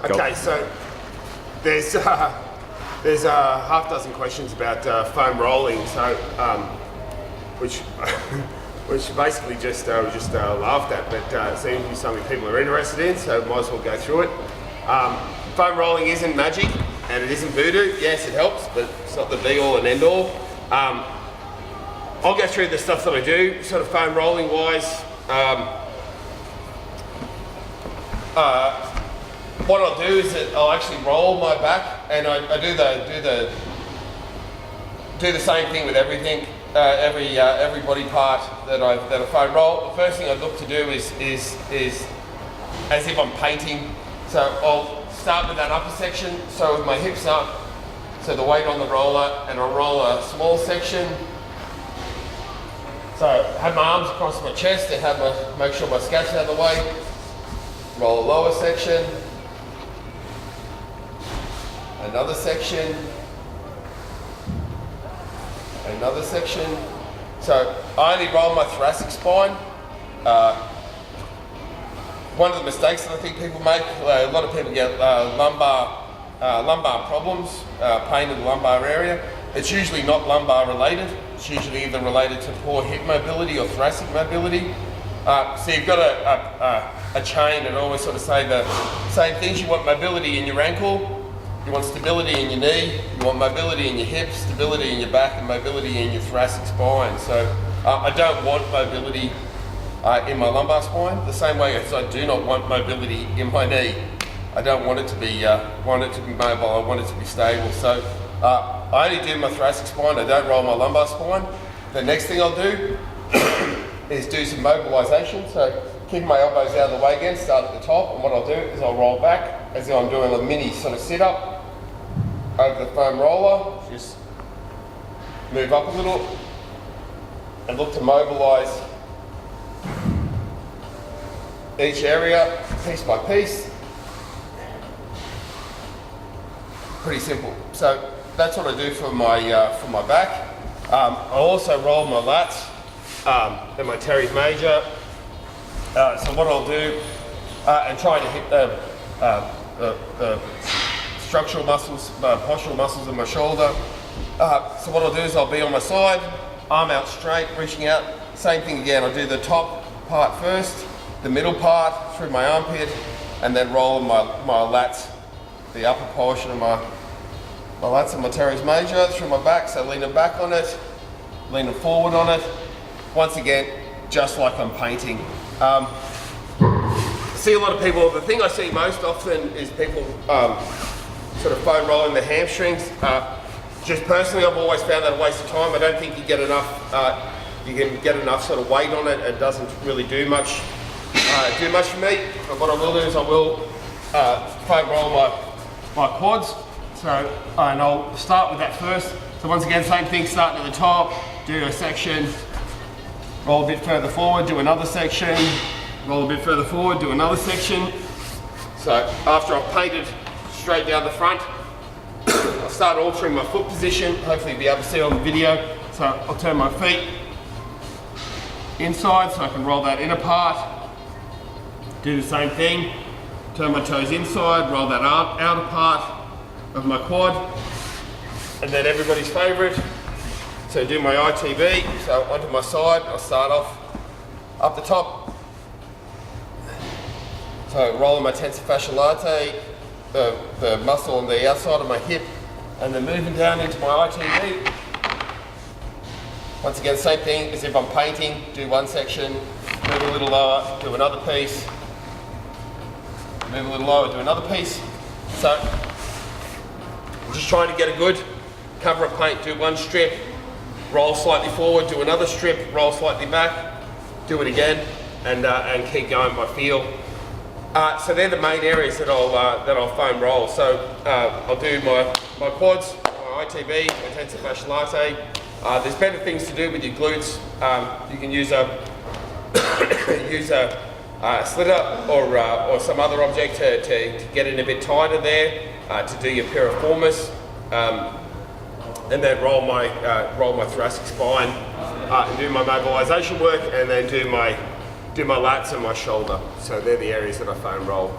Okay, so there's a half dozen questions about foam rolling, so which which basically just laughed at, but it seems to be something people are interested in, so might as well go through it. Foam rolling isn't magic, and it isn't voodoo. Yes, it helps, but it's not the be-all and end-all. I'll go through the stuff that I do, sort of foam rolling wise. What I'll do is that I'll actually roll my back, and I do the same thing with everything, every body part that I foam roll. The first thing I look to do is as if I'm painting. So I'll start with that upper section, so with my hips up, so the weight on the roller, and I'll roll a small section. So have my arms across my chest and make sure my scap's out of the way. Roll a lower section. Another section. Another section. So I only roll my thoracic spine. One of the mistakes that I think people make, a lot of people get lumbar problems, pain in the lumbar area. It's usually not lumbar related. It's usually either related to poor hip mobility or thoracic mobility. So you've got a chain and always sort of say the same things. You want mobility in your ankle, you want stability in your knee, you want mobility in your hips, stability in your back, and mobility in your thoracic spine. So I don't want mobility in my lumbar spine, the same way as I do not want mobility in my knee. I don't want it to be mobile, I want it to be stable. So I only do my thoracic spine, I don't roll my lumbar spine. The next thing I'll do is do some mobilisation. So keep my elbows out of the way again, start at the top, and what I'll do is I'll roll back as though I'm doing a mini sort of sit-up over the foam roller. Just move up a little and look to mobilise each area piece by piece. Pretty simple. So that's what I do for my back. I also roll my lats and my teres major. So what I'll do, and trying to hit the structural muscles, postural muscles in my shoulder. So what I'll do is I'll be on my side, arm out straight, reaching out. Same thing again. I'll do the top part first, the middle part through my armpit, and then roll my lats, the upper portion of my lats and my teres major through my back. So leaning back on it, leaning forward on it. Once again, just like I'm painting. See a lot of people, the thing I see most often is people sort of foam rolling their hamstrings. Just personally, I've always found that a waste of time. I don't think you can get enough sort of weight on it. It doesn't really do much for me. But what I will do is I will foam roll my quads. So, and I'll start with that first. So once again, same thing, starting at the top, do a section, roll a bit further forward, do another section, roll a bit further forward, do another section. So after I've painted straight down the front, I'll start altering my foot position. Hopefully you'll be able to see on the video. So I'll turn my feet inside so I can roll that inner part. Do the same thing, turn my toes inside, roll that outer part of my quad. And then everybody's favourite, so do my ITB, so onto my side. I'll start off up the top. So rolling my tensor fasciae latae, the muscle on the outside of my hip, and then moving down into my ITB. Once again, same thing as if I'm painting, do one section, move a little lower, do another piece, move a little lower, do another piece. So I'm just trying to get a good cover of paint, do one strip, roll slightly forward, do another strip, roll slightly back, do it again, and keep going by feel. So they're the main areas that I'll foam roll. So I'll do my quads, my ITB, my tensor fasciae latae. There's better things to do with your glutes. You can use a slitter or some other object to get in a bit tighter there, to do your piriformis, and then roll my thoracic spine, and do my mobilisation work, and then do my lats and my shoulder. So they're the areas that I foam roll.